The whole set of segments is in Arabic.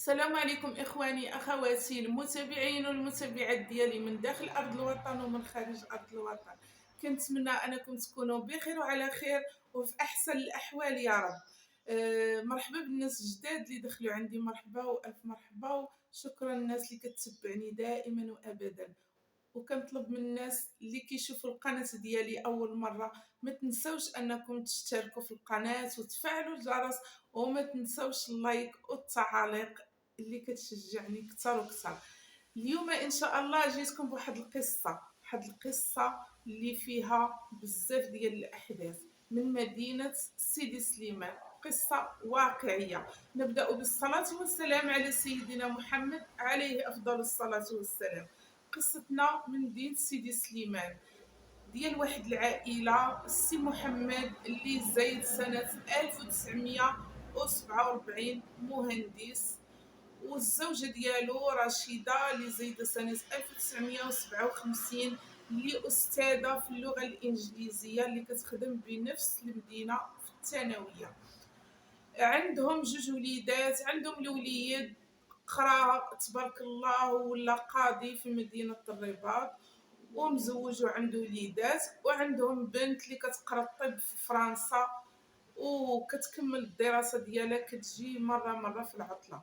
السلام عليكم إخواني أخواتي المتابعين والمتابعات ديالي من داخل أرض الوطن ومن خارج أرض الوطن. كنتمنى أنكم تكونوا بخير وعلى خير وفي أحسن الأحوال يا رب. مرحبا بالناس الجداد اللي دخلوا عندي، مرحبا وألف مرحبا، وشكرا الناس اللي كتتبعني دائما وأبدا. وكنطلب من الناس اللي كيشوفوا القناة ديالي أول مرة ما تنسوش أنكم تشتركوا في القناة وتفعلوا الجرس، وما تنسوش اللايك والتعاليق اللي كتشجعني كتر وكتر. اليوم إن شاء الله جيتكم بواحد القصة اللي فيها بزاف ديال الأحداث من مدينة سيدي سليمان، قصة واقعية. نبدأ بالصلاة والسلام على سيدنا محمد عليه أفضل الصلاة والسلام. قصتنا من مدينة سيدي سليمان ديال واحد العائلة، السي محمد اللي زايد سنة 1947 مهندس، والزوجة ديالو رشيدة اللي زايدة سنة 1957 اللي أستاذة في اللغة الإنجليزية اللي كتخدم بنفس المدينة في الثانوية. عندهم جوج وليدات، عندهم الوليد قرا تبارك الله ولا قاضي في مدينة الرباط ومزوج وعنده وليدات، وعندهم بنت اللي كتقرا الطب في فرنسا وكتكمل الدراسة ديالها، كتجي مرة في العطلة.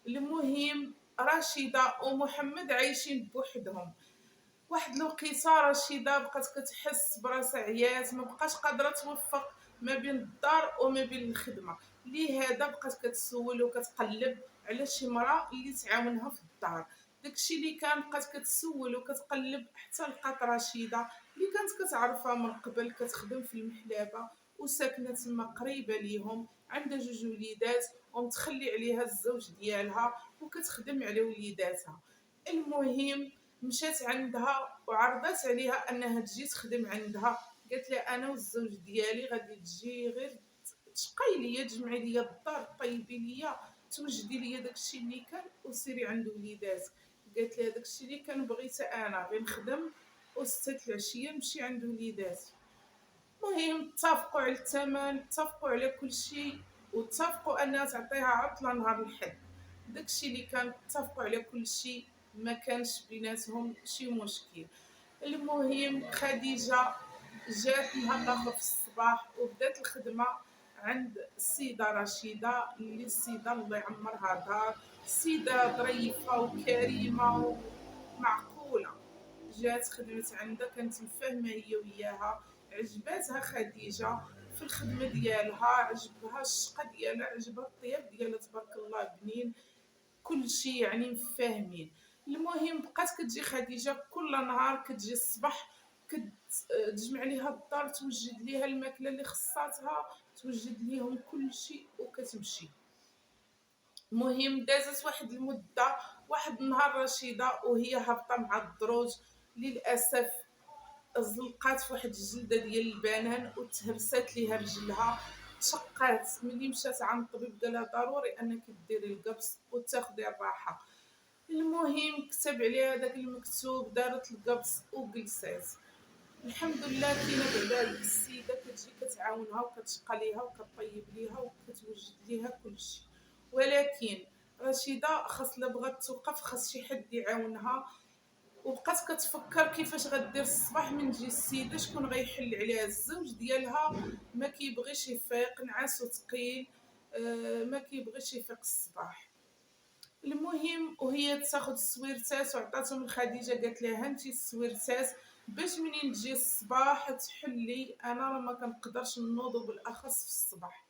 المهم رشيدة ومحمد عايشين بوحدهم. واحد الوقيته رشيدة بقات كتحس براسها عيات، ما بقاش قادرة توفق ما بين الدار وما بين الخدمة، لهذا بقات كتسول وكتقلب على شي مرأة اللي تعاونها في الدار. داكشي اللي كان بقات كتسول وكتقلب حتى لقات رشيدة اللي كانت كتعرفها من قبل، كتخدم في المحلابة وساكنة تما قريبة ليهم، عندها جوج وليدات ومتخلي عليها الزوج ديالها وكتخدم على وليداتها. المهم مشات عندها وعرضت عليها انها تجي تخدم عندها، قالت لها انا والزوج ديالي غادي تجي غير تشقي ليا، تجمعي ليا الدار، طيبي ليا، توجدي ليا داكشي اللي كان وسيري عند وليدات. قالت لها داكشي اللي كان بغيت انا، غير نخدم وستة العشيه نمشي عند وليدات. المهم اتفقوا على الثمن، اتفقوا على كل شيء، واتفقوا انها تعطيها عطله نهار الحد. داكشي اللي كان اتفقوا على كل شيء، ما كانش بيناتهم شي مشكل. المهم خديجه جات نهار الاخر في الصباح وبدات الخدمه عند السيده رشيده، اللي السيده الله يعمرها دار، السيده ظريفه وكريمه ومعقوله. جات خدمت عندها، كانت مفاهمه هي وياها، عجباتها خديجه في الخدمه ديالها، عجبها الشقه ديالها، عجبها الطياب ديالها تبارك الله بنين، كل شيء يعني مفاهمين. المهم بقات كتجي خديجه كل نهار، كتجي الصباح كتجمع ليها الدار، توجد ليها الماكله اللي خصاتها، توجد ليهم كل شيء وكتمشي. المهم دازت واحد المده، واحد النهار رشيده وهي هابطه مع الدروج للاسف زلقات في واحد الجلده ديال البنان وتهرست ليها رجلها، تشقات. ملي مشات عند الطبيب قالها ضروري انك ديري القبص وتاخدي الراحه. المهم كتب عليها داك المكتوب، دارت القبص وجلسات. الحمد لله كاينه بعدا هذيك السيده كتجي كتعاونها وكتشقى ليها وكطيب ليها وكتوجد ليها كلشي. ولكن رشيده خاص لا بغات توقف خاص شي حد يعاونها، وبقات كتفكر كيفاش غدير الصباح من تجي السيده، شكون غيحل عليها. الزوج ديالها ما كيبغيش يفيق، نعاس وثقيل، ما كيبغيش يفيق الصباح. المهم وهي تاخد السويرتات وعطاتهم لخديجه، قالت لها هانتي السويرتات باش منين تجي الصباح تحلي، انا راه ما كنقدرش نوض بالاخص في الصباح.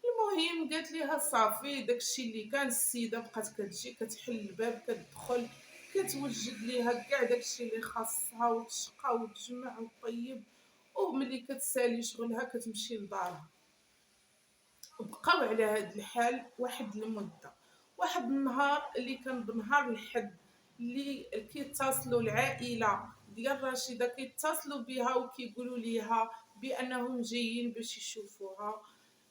المهم قالت ليها صافي. داكشي اللي كان السيده بقات كتجي كتحل الباب، كتدخل، كتوجد ليها كاع داكشي اللي خاصها وتشقى وتجمع وطيب، وملي كتسالي شغلها كتمشي لدارها. وبقاو على هاد الحال واحد المده. واحد النهار اللي كان بنهار الحد، اللي كيتصلوا العائله ديال رشيده كيتصلوا بها وكيقولوا ليها بانهم جايين باش يشوفوها.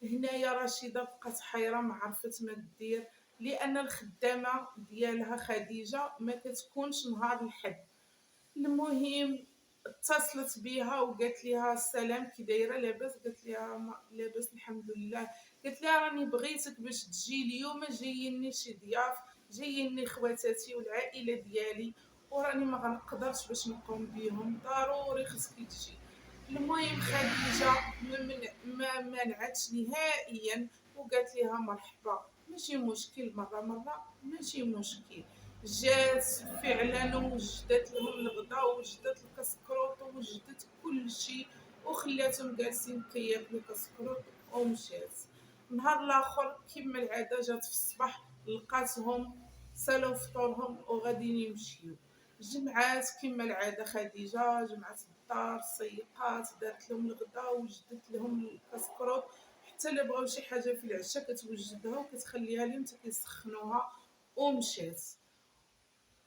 هنايا رشيده بقات حيره، ما عرفت ما دير، لان الخدامه ديالها خديجه ما كتكونش نهار الحد. المهم اتصلت بها وقالت لها السلام كي دايره، لاباس؟ قالت لها لاباس الحمد لله. قالت لها راني بغيتك باش تجي اليوم، جاييني شي ضياف، جاييني خواتاتي والعائله ديالي، وراني ما غنقدرش باش نقوم بيهم، ضروري خصك تجي. المهم خديجه ما منعتش نهائيا، وقالت لها مرحبا، ماشي مشكل، مره ماشي مشكل. جات فعلا وجدت لهم الغدا ووجدت الكسكروط ووجدت كل شيء، وخلاتهم جالسين كياكلوا كسكروط ومشات. نهار الاخر كما العاده جات في الصباح لقاتهم سالوا فطورهم وغاديين يمشيو. جمعات كما العاده خديجه، جمعات الدار، سيقات، دارت لهم الغدا وجدت لهم الكسكروط، حتى الا بغاو شي حاجه في العشاء كتوجدها وكتخليها لهم حتى كيسخنوها ومشات.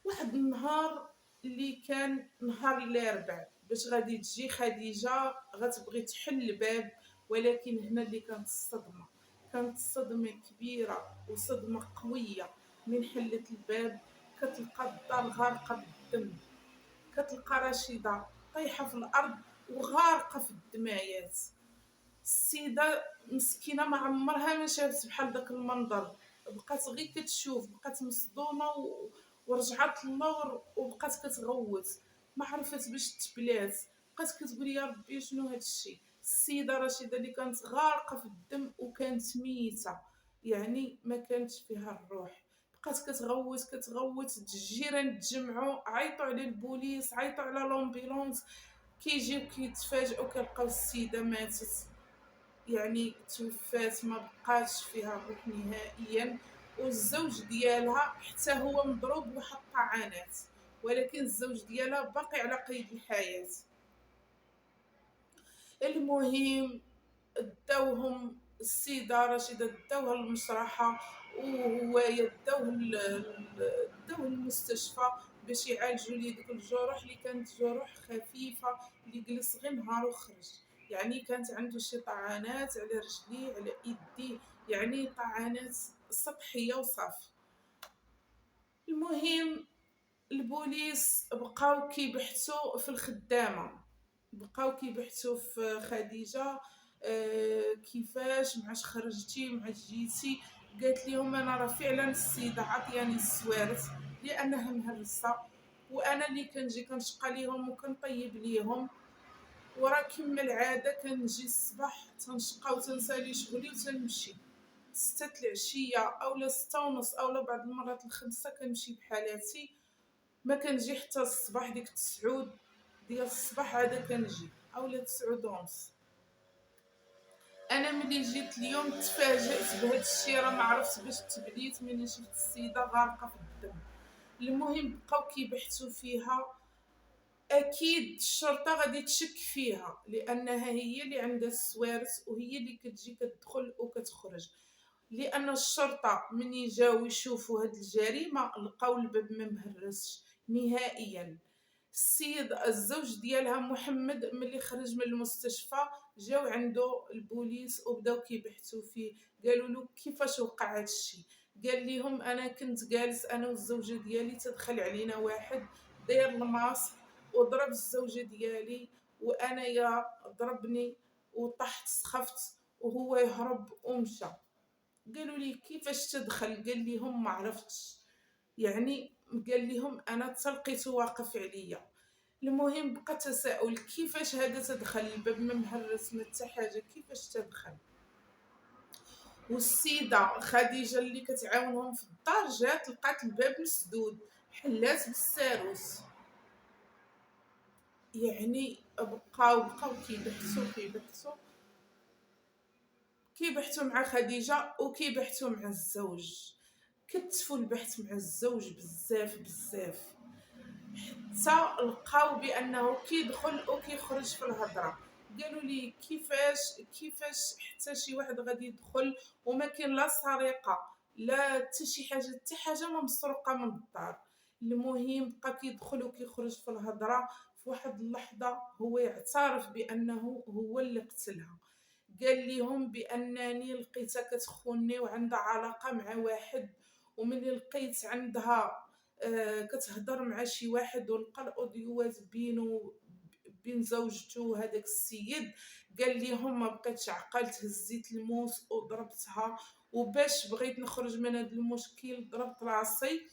واحد النهار اللي كان نهار الاربعاء باش غادي تجي خديجه غتبغي تحل الباب، ولكن هنا اللي كانت الصدمه، كانت صدمه كبيره وصدمه قويه. من حلت الباب كتلقى الدار غارقه بالدم، كتلقى رشيده طايحه في الارض وغارقه في الدمايات. السيده مسكينه ما عمرها ما شافت بحال داك المنظر، بقات غير كتشوف، بقات مصدومه ورجعت للور وبقات كتغوت، ما عرفت باش تبلات، بقات كتقول يا ربي شنو هاد الشيء. السيده رشيده اللي كانت غارقه في الدم وكانت ميته، يعني ما كانتش فيها الروح، بقات كتغوت الجيران تجمعوا، عيطوا على البوليس، عيطوا على لومبيلونس، كيجيو كيتفاجئوا كيلقاو السيده ماتت، يعني توفات، ما بقاش فيها الروح نهائيا. والزوج ديالها حتى هو مضروب واحد الطعنات، ولكن الزوج ديالها باقي على قيد الحياة. المهم داوهم السيدة رشيدة، داوها للمشرحة، وهو داوه المستشفى باش يعالجوا ليه ديك الجروح اللي كانت جروح خفيفة، اللي جلس غير نهار وخرج. يعني كانت عنده شي طعنات على رجليه على يديه، يعني طعنات سطحية وصافي. المهم البوليس بقاو كيبحثوا في الخدامة، بقاو كيبحثوا في خديجة، كيفاش معاش خرجتي معاش جيتي. قالت لهم انا راه فعلا السيده عطياني السوارت لانها مهرسه، وانا اللي كنجي كنشقى ليهم وكنطيب ليهم، وراه كما العاده كنجي الصباح تنشقى وتنسالي شغلي وتنمشي 6 العشيه اولا 6 ونص اولا بعض المرات الخمسة كنمشي بحالاتي، ما كنجي حتى الصباح ديك 9 ديال الصباح عاده كنجي اولا 9 ونص. انا ملي جيت اليوم تفاجأت بهذا الشيء، راه ما عرفت باش تبليت ملي شفت السيده غارقه في الدم. المهم بقاو كيبحثوا فيها، اكيد الشرطه غادي تشك فيها لانها هي اللي عندها السوارت وهي اللي كتجي كتدخل وكتخرج، لان الشرطه من جاو يشوفوا هاد الجريمه لقاو الباب ما مهرسش نهائيا. السيد الزوج ديالها محمد ملي خرج من المستشفى جاو عنده البوليس وبداو كيبحثوا فيه، قالوا له كيفاش وقع هذا الشيء؟ قال لهم انا كنت جالس انا والزوجه ديالي، تدخل علينا واحد داير الماسك وضرب الزوجه ديالي، وانا يا ضربني وطحت سخفت وهو يهرب ومشى. قالوا لي كيفاش تدخل؟ قال لهم ما عرفتش، يعني قال لهم انا تلقيته واقف عليا. المهم بقى تساؤل كيفاش هذا تدخل، الباب ما مهرس ما حتى حاجه، كيفاش تدخل؟ والسيده خديجه اللي كتعاونهم في الدار جات لقات الباب مسدود، حلات بالساروس. يعني بقاو كيبحثوا مع خديجه وكيبحثوا مع الزوج، كتفوا البحث مع الزوج بزاف حتى لقاو بانه كيدخل وكيخرج في الهضره. قالوا لي كيفاش حتى شي واحد غادي يدخل وما كاين لا سرقه لا حتى شي حاجه، حتى حاجه ما مسروقه من الدار. المهم بقى كيدخل وكيخرج في الهضره. في واحد اللحظه هو يعترف بانه هو اللي قتلها، قال لهم بانني لقيتها كتخوني وعندها علاقه مع واحد، وملي لقيت عندها كتهضر مع شي واحد ولقى الاوديوات بين زوجته وهذاك السيد. قال ليهم ما بقيتش عقلت، هزيت الموس وضربتها، وباش بغيت نخرج من هذا المشكل ضربت راسي.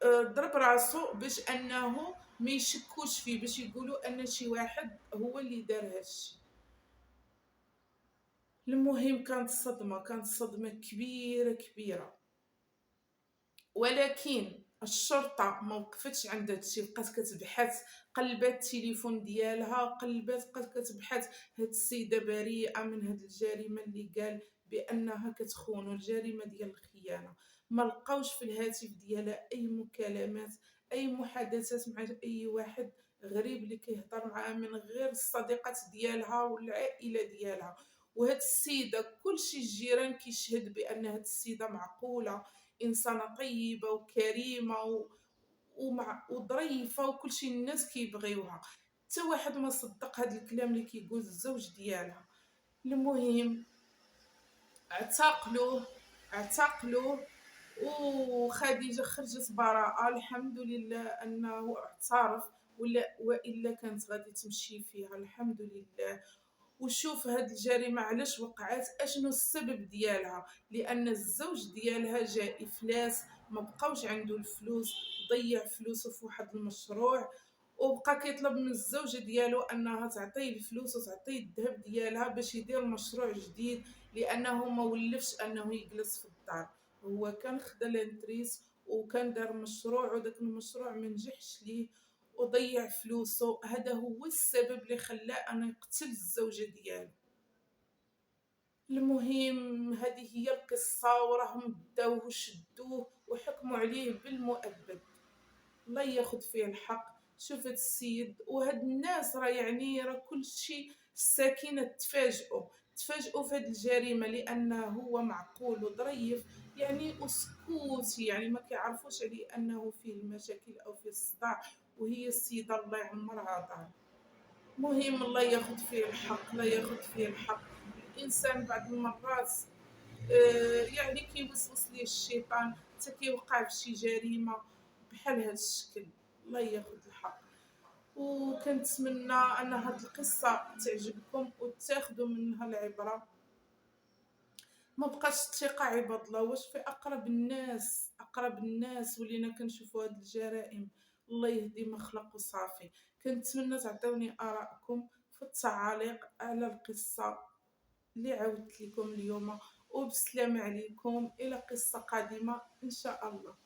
ضرب راسو باش انه ما يشكوش فيه، باش يقولوا ان شي واحد هو اللي دار هادشي. المهم كانت صدمة كبيرة كبيرة، ولكن الشرطة ما وقفتش عند هادشي، بقات كتبحث، قلبات التليفون ديالها، بقات كتبحث. هاد السيدة بريئة من هاد الجريمة اللي قال بأنها كتخونو، الجريمة ديال الخيانة. ما لقاوش في الهاتف ديالها أي مكالمات، أي محادثات مع أي واحد غريب اللي كيهضر معاها من غير الصديقات ديالها والعائلة ديالها. وهاد السيدة كلشي الجيران كيشهد بأن هاد السيدة معقولة، انسانه طيبه وكريمه وظريفه، وكلشي الناس كيبغيوها. حتى واحد ما صدق هذا الكلام اللي كيقول الزوج ديالها. المهم اعتقلوه وخديجه خرجت براءه، الحمد لله انه اعترف، والا كانت غادي تمشي فيها. الحمد لله. وشوف هاد الجريمة علاش وقعت، اشنو السبب ديالها؟ لان الزوج ديالها جاء افلاس، ما بقاوش عنده الفلوس، ضيع فلوسه في واحد المشروع، وبقى كيطلب من الزوجة ديالو انها تعطيه الفلوس وتعطيه الذهب ديالها باش يدير مشروع جديد، لانه ما ولفش انه يجلس في الدار. هو كان خدا لانتريس وكان دار مشروع، وداك المشروع ما نجحش ليه وضيع فلوسه. هذا هو السبب اللي خلاه انه يقتل الزوجة ديالو. المهم هذه هي القصة، وراهم داوه وشدوه وحكموا عليه بالمؤبد. الله ياخذ فيه الحق. شوف هاد السيد وهاد الناس راه كل شيء الساكنة تفاجئوا في هاد الجريمة، لأنه هو معقول وظريف وسكوت، ما كيعرفوش عليه أنه فيه المشاكل أو فيه الصداع، وهي السيدة الله يعمرها دار. مهم الله ياخذ فيه الحق، الله ياخذ فيه الحق. الإنسان بعض المرات كيوسوس ليه الشيطان حتى كيوقع في شي جريمة بحال هذا الشكل. الله ياخذ الحق. وكنتمنى ان هاد القصة تعجبكم وتاخذوا منها العبرة. ما بقاش الثقة عباد الله، واش في اقرب الناس ولينا كنشوفوا هاد الجرائم. الله يهدي ما خلق وصافي. كنتمنى تعطيوني آراءكم في التعاليق على القصة اللي عاودت لكم اليوم، وبسلام عليكم، الى قصة قادمة ان شاء الله.